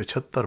75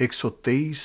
123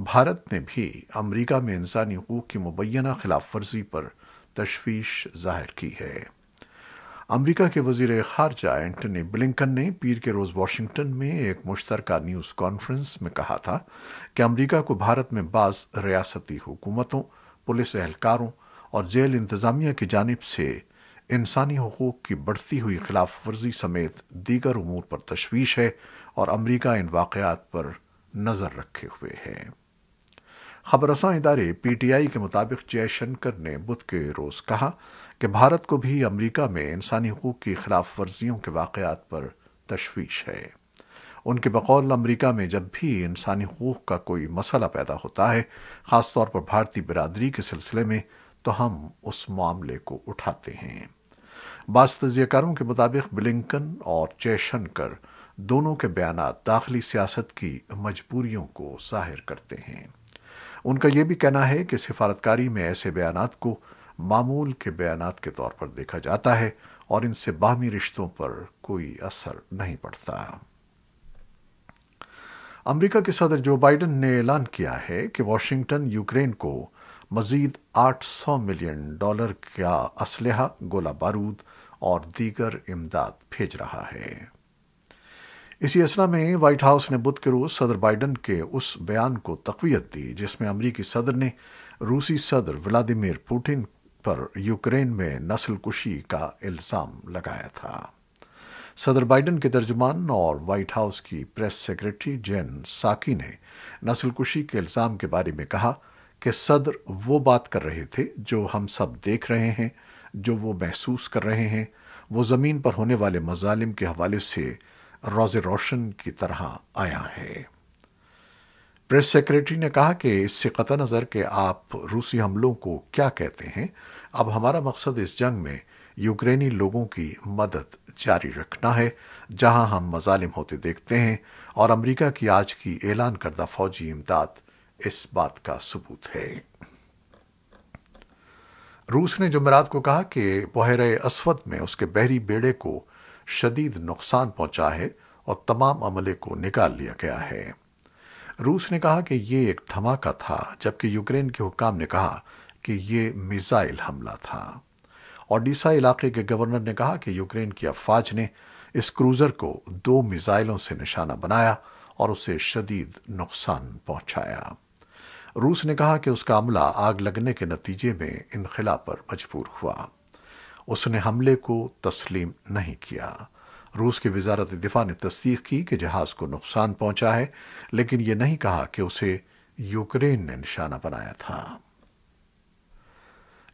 بھارت نے بھی امریکہ میں انسانی حقوق کی مبینہ خلاف ورزی پر تشویش ظاہر کی ہے۔ امریکہ کے وزیر خارجہ اینٹنی بلنکن نے پیر کے روز واشنگٹن میں ایک مشترکہ نیوز کانفرنس میں کہا تھا کہ امریکہ کو بھارت میں بعض ریاستی حکومتوں، پولیس اہلکاروں اور جیل انتظامیہ کی جانب سے انسانی حقوق کی بڑھتی ہوئی خلاف ورزی سمیت دیگر امور پر تشویش ہے اور امریکہ ان واقعات پر نظر رکھے ہوئے ہے۔ خبر رساں ادارے پی ٹی آئی کے مطابق جے شنکر نے بدھ کے روز کہا کہ بھارت کو بھی امریکہ میں انسانی حقوق کی خلاف ورزیوں کے واقعات پر تشویش ہے۔ ان کے بقول امریکہ میں جب بھی انسانی حقوق کا کوئی مسئلہ پیدا ہوتا ہے، خاص طور پر بھارتی برادری کے سلسلے میں، تو ہم اس معاملے کو اٹھاتے ہیں۔ بعض تجزیہ کاروں کے مطابق بلنکن اور جے شنکر دونوں کے بیانات داخلی سیاست کی مجبوریوں کو ظاہر کرتے ہیں۔ ان کا یہ بھی کہنا ہے کہ سفارتکاری میں ایسے بیانات کو معمول کے بیانات کے طور پر دیکھا جاتا ہے اور ان سے باہمی رشتوں پر کوئی اثر نہیں پڑتا۔ امریکہ کے صدر جو بائیڈن نے اعلان کیا ہے کہ واشنگٹن یوکرین کو مزید $800 ملین کا اسلحہ، گولہ بارود اور دیگر امداد بھیج رہا ہے۔ اسی اثنا میں وائٹ ہاؤس نے بدھ کے روز صدر بائیڈن کے اس بیان کو تقویت دی جس میں امریکی صدر نے روسی صدر ولادیمیر پوٹن پر یوکرین میں نسل کشی کا الزام لگایا تھا۔ صدر بائیڈن کے ترجمان اور وائٹ ہاؤس کی پریس سیکریٹری جین ساکی نے نسل کشی کے الزام کے بارے میں کہا کہ صدر وہ بات کر رہے تھے جو ہم سب دیکھ رہے ہیں، جو وہ محسوس کر رہے ہیں، وہ زمین پر ہونے والے مظالم کے حوالے سے روز روشن کی طرح آیا ہے۔ پریس سیکریٹری نے کہا کہ اس سے قطع نظر کہ آپ روسی حملوں کو کیا کہتے ہیں، اب ہمارا مقصد اس جنگ میں یوکرینی لوگوں کی مدد جاری رکھنا ہے جہاں ہم مظالم ہوتے دیکھتے ہیں، اور امریکہ کی آج کی اعلان کردہ فوجی امداد اس بات کا ثبوت ہے۔ روس نے جمعرات کو کہا کہ بحیرہ اسود میں اس کے بحری بیڑے کو شدید نقصان پہنچا ہے اور تمام عملے کو نکال لیا گیا ہے۔ روس نے کہا کہ یہ ایک دھماکہ تھا، جبکہ یوکرین کے حکام نے کہا کہ یہ میزائل حملہ تھا۔ اوڈیشا علاقے کے گورنر نے کہا کہ یوکرین کی افواج نے اس کروزر کو 2 میزائلوں سے نشانہ بنایا اور اسے شدید نقصان پہنچایا۔ روس نے کہا کہ اس کا عملہ آگ لگنے کے نتیجے میں انخلا پر مجبور ہوا۔ اس نے حملے کو تسلیم نہیں کیا۔ روس کی وزارت دفاع نے تصدیق کی کہ جہاز کو نقصان پہنچا ہے، لیکن یہ نہیں کہا کہ اسے یوکرین نے نشانہ بنایا تھا۔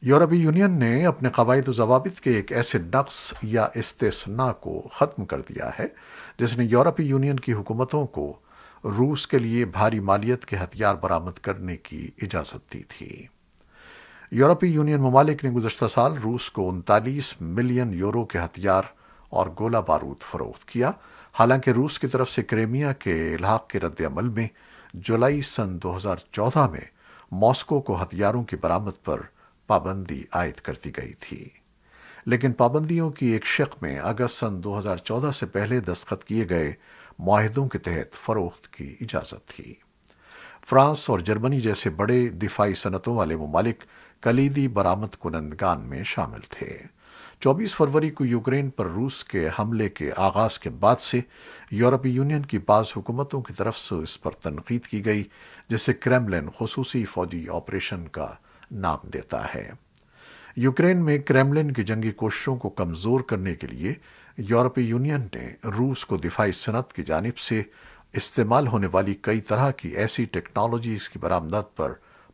یورپی یونین نے اپنے قواعد و ضوابط کے ایک ایسے نقص یا استثناء کو ختم کر دیا ہے جس نے یورپی یونین کی حکومتوں کو روس کے لیے بھاری مالیت کے ہتھیار برآمد کرنے کی اجازت دی تھی۔ یورپی یونین ممالک نے گزشتہ سال روس کو 39 ملین یورو کے ہتھیار اور گولہ بارود فروخت کیا، حالانکہ روس کی طرف سے کرائمیا کے الحاق کے رد عمل میں جولائی سن 2014 میں ماسکو کو ہتھیاروں کی برآمد پر پابندی عائد کر دی گئی تھی، لیکن پابندیوں کی ایک شق میں اگست سن 2014 سے پہلے دستخط کیے گئے معاہدوں کے تحت فروخت کی اجازت تھی۔ فرانس اور جرمنی جیسے بڑے دفاعی صنعتوں والے ممالک کلیدی برآمد کنندگان میں شامل تھے۔ 24 فروری کو یوکرین پر روس کے حملے کے آغاز کے بعد سے یورپی یونین کی بعض حکومتوں کی طرف سے اس پر تنقید کی گئی، جسے کریملن خصوصی فوجی آپریشن کا نام دیتا ہے۔ یوکرین میں کریملن کی جنگی کوششوں کو کمزور کرنے کے لیے یورپی یونین نے روس کو دفاعی صنعت کی جانب سے استعمال ہونے والی کئی طرح کی ایسی ٹیکنالوجیز کی برآمدات پر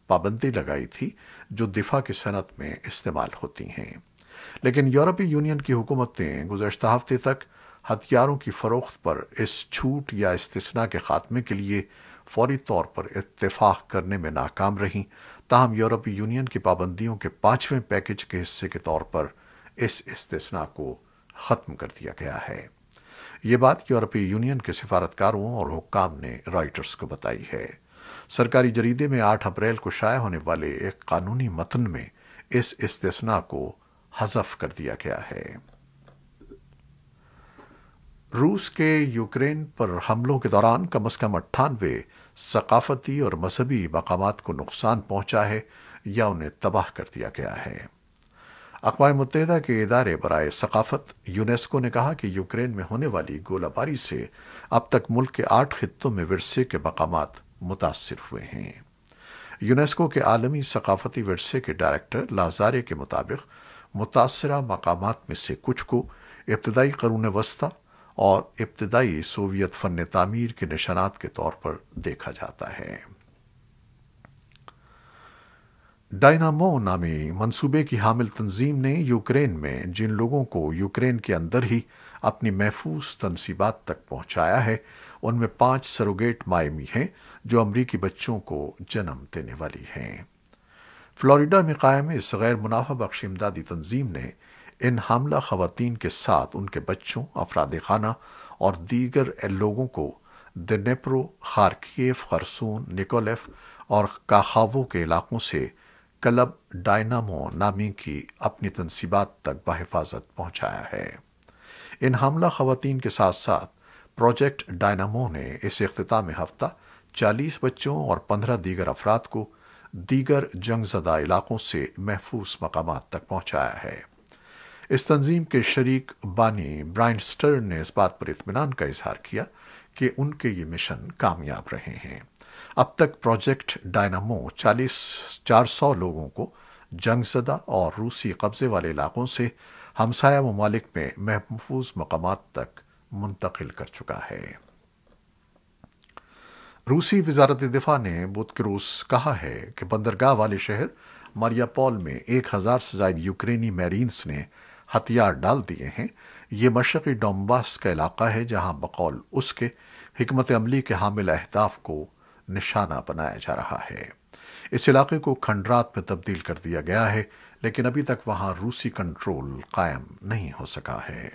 پابندی لگائی تھی جو دفاع کی صنعت میں استعمال ہوتی ہیں، لیکن یورپی یونین کی حکومتیں گزشتہ ہفتے تک ہتھیاروں کی فروخت پر اس چھوٹ یا استثناء کے خاتمے کے لیے فوری طور پر اتفاق کرنے میں ناکام رہیں، تاہم یورپی یونین کی پابندیوں کے 5ویں پیکج کے حصے کے طور پر اس استثناء کو ختم کر دیا گیا ہے۔ یہ بات یورپی یونین کے سفارتکاروں اور حکام نے رائٹرز کو بتائی ہے۔ سرکاری جریدے میں 8 اپریل کو شائع ہونے والے ایک قانونی متن میں اس استثناء کو حذف کر دیا گیا ہے۔ روس کے یوکرین پر حملوں کے دوران کم از کم 98 ثقافتی اور مذہبی مقامات کو نقصان پہنچا ہے یا انہیں تباہ کر دیا گیا ہے۔ اقوام متحدہ کے ادارے برائے ثقافت یونیسکو نے کہا کہ یوکرین میں ہونے والی گولہ باری سے اب تک ملک کے 8 خطوں میں ورثے کے مقامات متاثر ہوئے ہیں۔ یونیسکو کے عالمی ثقافتی ورثے کے ڈائریکٹر لازارے کے مطابق متاثرہ مقامات میں سے کچھ کو ابتدائی قرون وسطی اور ابتدائی سوویت فن تعمیر کے نشانات کے طور پر دیکھا جاتا ہے۔ ڈائنامو نامی منصوبے کی حامل تنظیم نے یوکرین میں جن لوگوں کو یوکرین کے اندر ہی اپنی محفوظ تنصیبات تک پہنچایا ہے ان میں 5 سروگیٹ مائیں ہیں جو امریکی بچوں کو جنم دینے والی ہیں۔ فلوریڈا میں قائم اس غیر منافع بخش امدادی تنظیم نے ان حاملہ خواتین کے ساتھ ان کے بچوں، افراد خانہ اور دیگر لوگوں کو دنیپرو، خارکیف، خرسون، نکولیف اور کاخاوو کے علاقوں سے کلب ڈائنامو نامی کی اپنی تنصیبات تک بحفاظت پہنچایا ہے۔ ان حاملہ خواتین کے ساتھ ساتھ پروجیکٹ ڈائنامو نے اس اختتامی ہفتہ 40 بچوں اور 15 دیگر افراد کو دیگر جنگ زدہ علاقوں سے محفوظ مقامات تک پہنچایا ہے۔ اس تنظیم کے شریک بانی برائن سٹرن نے اس بات پر اطمینان کا اظہار کیا کہ ان کے یہ مشن کامیاب رہے ہیں۔ اب تک پروجیکٹ ڈائنامو 400 لوگوں کو جنگ زدہ اور روسی قبضے والے علاقوں سے ہمسایہ ممالک میں محفوظ مقامات تک منتقل کر چکا ہے۔ روسی وزارت دفاع نے بدھ کے روز کہا ہے کہ بندرگاہ والے شہر ماریاپول میں 1000 سے زائد یوکرینی میرینز نے ہتھیار ڈال دیے ہیں۔ یہ مشرقی ڈونباس کا علاقہ ہے جہاں بقول اس کے حکمت عملی کے حامل اہداف کو نشانہ بنایا جا رہا ہے۔ اس علاقے کو کھنڈرات میں تبدیل کر دیا گیا ہے لیکن ابھی تک وہاں روسی کنٹرول قائم نہیں ہو سکا ہے۔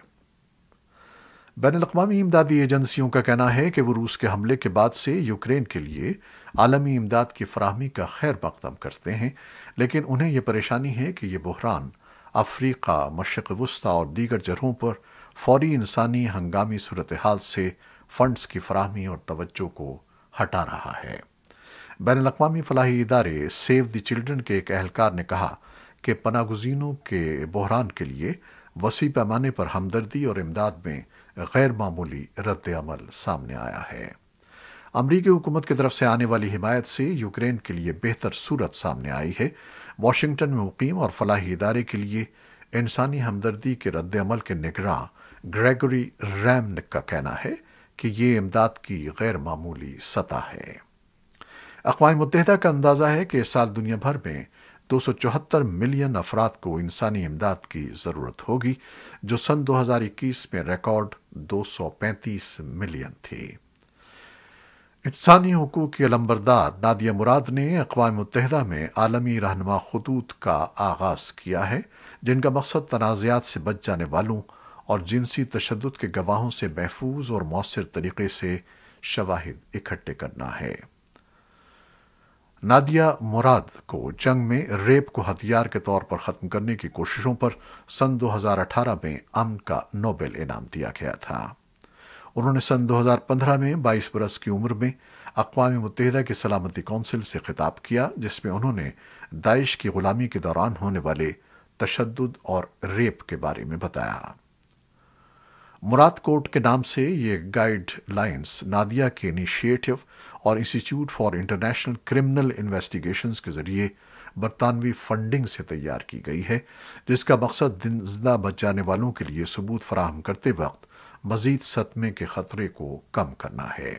بین الاقوامی امدادی ایجنسیوں کا کہنا ہے کہ وہ روس کے حملے کے بعد سے یوکرین کے لیے عالمی امداد کی فراہمی کا خیر مقدم کرتے ہیں، لیکن انہیں یہ پریشانی ہے کہ یہ بحران افریقہ، مشرق وسطی اور دیگر جگہوں پر فوری انسانی ہنگامی صورتحال سے فنڈز کی فراہمی اور توجہ کو ہٹا رہا ہے۔ بین الاقوامی فلاحی ادارے سیو دی چلڈرن کے ایک اہلکار نے کہا کہ پناہ گزینوں کے بحران کے لیے وسیع پیمانے پر ہمدردی اور امداد میں غیر معمولی رد عمل سامنے آیا ہے۔ امریکی حکومت کی طرف سے آنے والی حمایت سے یوکرین کے لیے بہتر صورت سامنے آئی ہے۔ واشنگٹن میں مقیم اور فلاحی ادارے کے لیے انسانی ہمدردی کے رد عمل کے نگراں گریگوری ریمنک کا کہنا ہے کہ یہ امداد کی غیر معمولی سطح ہے۔ اقوام متحدہ کا اندازہ ہے کہ اس سال دنیا بھر میں 274 ملین افراد کو انسانی امداد کی ضرورت ہوگی، جو سن 2021 میں ریکارڈ 235 ملین تھی۔ انسانی حقوق کی علمبردار نادیہ مراد نے اقوام متحدہ میں عالمی رہنما خطوط کا آغاز کیا ہے، جن کا مقصد تنازعات سے بچ جانے والوں اور جنسی تشدد کے گواہوں سے محفوظ اور مؤثر طریقے سے شواہد اکٹھے کرنا ہے۔ نادیہ مراد کو جنگ میں ریپ کو ہتھیار کے طور پر ختم کرنے کی کوششوں پر سن 2018 میں امن کا نوبل انعام دیا گیا تھا۔ انہوں نے سن 2015 میں 22 برس کی عمر میں اقوام متحدہ کی سلامتی کونسل سے خطاب کیا، جس میں انہوں نے داعش کی غلامی کے دوران ہونے والے تشدد اور ریپ کے بارے میں بتایا۔ مراد کوٹ کے نام سے یہ گائیڈ لائنز نادیہ کے انیشیٹو اور institute for international criminal investigations کے ذریعے برطانوی فنڈنگ سے تیار کی گئی ہے، جس کا مقصد زندہ بچ جانے والوں کے لیے ثبوت فراہم کرتے وقت مزید صدمے کے خطرے کو کم کرنا ہے۔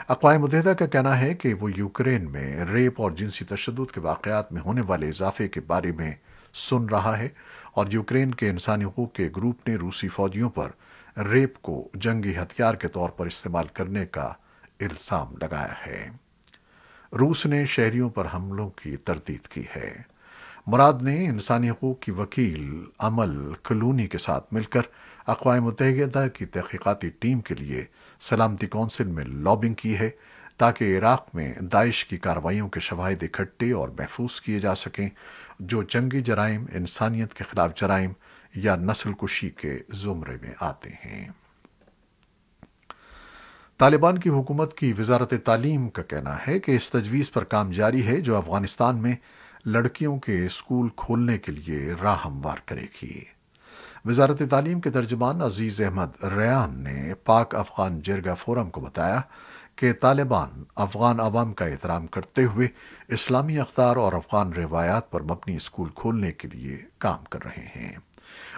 اقوام متحدہ کا کہنا ہے کہ وہ یوکرین میں ریپ اور جنسی تشدد کے واقعات میں ہونے والے اضافے کے بارے میں سن رہا ہے، اور یوکرین کے انسانی حقوق کے گروپ نے روسی فوجیوں پر ریپ کو جنگی ہتھیار کے طور پر استعمال کرنے کا الزام لگایا ہے۔ روس نے شہریوں پر حملوں کی تردید کی ہے۔ مراد نے انسانی حقوق کی وکیل امل کلونی کے ساتھ مل کر اقوام متحدہ کی تحقیقاتی ٹیم کے لیے سلامتی کونسل میں لابنگ کی ہے تاکہ عراق میں داعش کی کارروائیوں کے شواہد اکٹھے اور محفوظ کیے جا سکیں جو جنگی جرائم، انسانیت کے خلاف جرائم یا نسل کشی کے زمرے میں آتے ہیں۔ طالبان کی حکومت کی وزارت تعلیم کا کہنا ہے کہ اس تجویز پر کام جاری ہے جو افغانستان میں لڑکیوں کے اسکول کھولنے کے لیے راہ ہموار کرے گی۔ وزارت تعلیم کے ترجمان عزیز احمد ریان نے پاک افغان جرگہ فورم کو بتایا کہ طالبان افغان عوام کا احترام کرتے ہوئے اسلامی اقدار اور افغان روایات پر مبنی اسکول کھولنے کے لیے کام کر رہے ہیں۔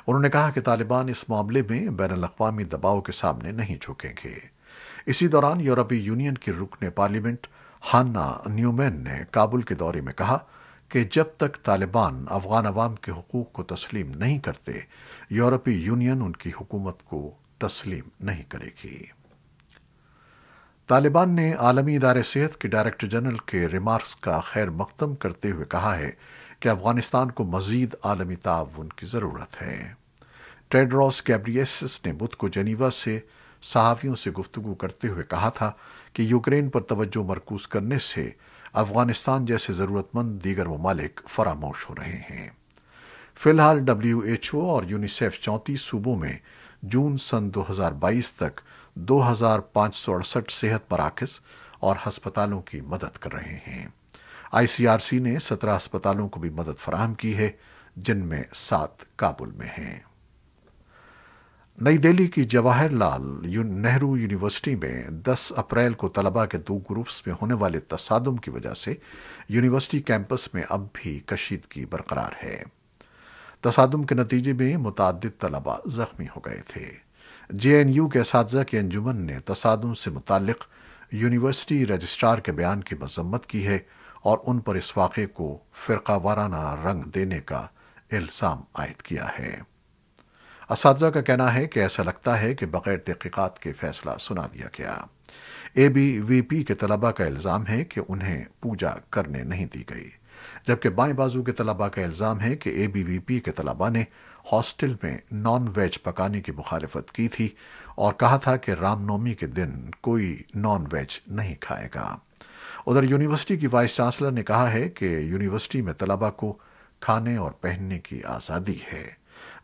انہوں نے کہا کہ طالبان اس معاملے میں بین الاقوامی دباؤ کے سامنے نہیں جھکیں گے۔ اسی دوران یورپی یونین کی رکن پارلیمنٹ ہانا نیومین نے کابل کے دورے میں کہا کہ جب تک طالبان افغان عوام کے حقوق کو تسلیم نہیں کرتے، یورپی یونین ان کی حکومت کو تسلیم نہیں کرے گی۔ طالبان نے عالمی ادارے صحت کے ڈائریکٹر جنرل کے ریمارکس کا خیر مقدم کرتے ہوئے کہا ہے کہ افغانستان کو مزید عالمی تعاون کی ضرورت ہے۔ ٹیڈروس گیبریسس نے بدھ کو جنیوا سے صحافیوں سے گفتگو کرتے ہوئے کہا تھا کہ یوکرین پر توجہ مرکوز کرنے سے افغانستان جیسے ضرورت مند دیگر ممالک فراموش ہو رہے ہیں۔ فی الحال WHO اور یونیسیف 34 صوبوں میں جون سن 2022 تک 2568 صحت مراکز اور ہسپتالوں کی مدد کر رہے ہیں۔ ICRC نے 17 ہسپتالوں کو بھی مدد فراہم کی ہے، جن میں 7 کابل میں ہیں۔ نئی دہلی کی جواہر لال نہرو یونیورسٹی میں 10 اپریل کو طلباء کے 2 گروپس میں ہونے والے تصادم کی وجہ سے یونیورسٹی کیمپس میں اب بھی کشیدگی برقرار ہے۔ تصادم کے نتیجے میں متعدد طلباء زخمی ہو گئے تھے۔ JNU کے اساتذہ کی انجمن نے تصادم سے متعلق یونیورسٹی رجسٹرار کے بیان کی مذمت کی ہے اور ان پر اس واقعے کو فرقہ وارانہ رنگ دینے کا الزام عائد کیا ہے۔ اساتذہ کا کہنا ہے کہ ایسا لگتا ہے کہ بغیر تحقیقات کے فیصلہ سنا دیا گیا۔ ABVP کے طلباء کا الزام ہے کہ انہیں پوجا کرنے نہیں دی گئی، جبکہ بائیں بازو کے طلباء کا الزام ہے کہ ABVP کے طلباء نے ہاسٹل میں نان ویج پکانے کی مخالفت کی تھی اور کہا تھا کہ رام نومی کے دن کوئی نان ویج نہیں کھائے گا۔ ادھر یونیورسٹی کی وائس چانسلر نے کہا ہے کہ یونیورسٹی میں طلباء کو کھانے اور پہننے کی آزادی ہے۔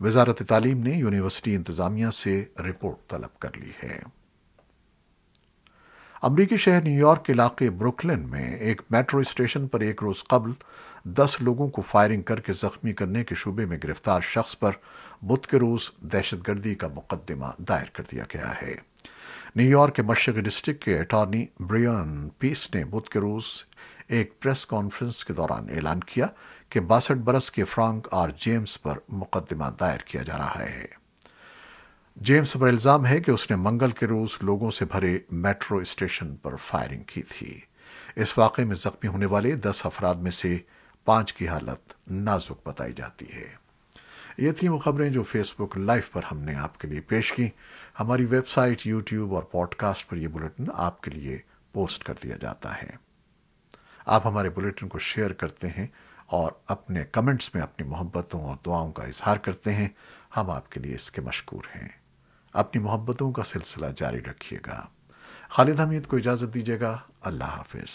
وزارت تعلیم نے یونیورسٹی انتظامیہ سے رپورٹ طلب کر لی ہے۔ امریکی شہر نیو یارک کے علاقے بروکلن میں ایک میٹرو اسٹیشن پر ایک روز قبل 10 لوگوں کو فائرنگ کر کے زخمی کرنے کے شبے میں گرفتار شخص پر بدھ کے روز دہشت گردی کا مقدمہ دائر کر دیا گیا ہے۔ نیو یارک کے مشرقی ڈسٹرکٹ کے اٹارنی بریان پیس نے بدھ کے روز ایک پریس کانفرنس کے دوران اعلان کیا کہ 62 برس کے فرانک آر جیمز پر مقدمہ دائر کیا جا رہا ہے۔ جیمز پر الزام ہے کہ اس نے منگل کے روز لوگوں سے بھرے میٹرو اسٹیشن پر فائرنگ کی تھی۔ اس واقعے میں زخمی ہونے والے 10 افراد میں سے 5 کی حالت نازک بتائی جاتی ہے۔ یہ تھیں وہ خبریں جو فیس بک لائیو پر ہم نے آپ کے لیے پیش کی۔ ہماری ویب سائٹ، یوٹیوب اور پوڈ کاسٹ پر یہ بلیٹن آپ کے لیے پوسٹ کر دیا جاتا ہے۔ آپ ہمارے بلیٹن کو شیئر کرتے ہیں اور اپنے کمنٹس میں اپنی محبتوں اور دعاؤں کا اظہار کرتے ہیں، ہم آپ کے لیے اس کے مشکور ہیں۔ اپنی محبتوں کا سلسلہ جاری رکھیے گا۔ خالد حمید کو اجازت دیجیے گا۔ اللہ حافظ۔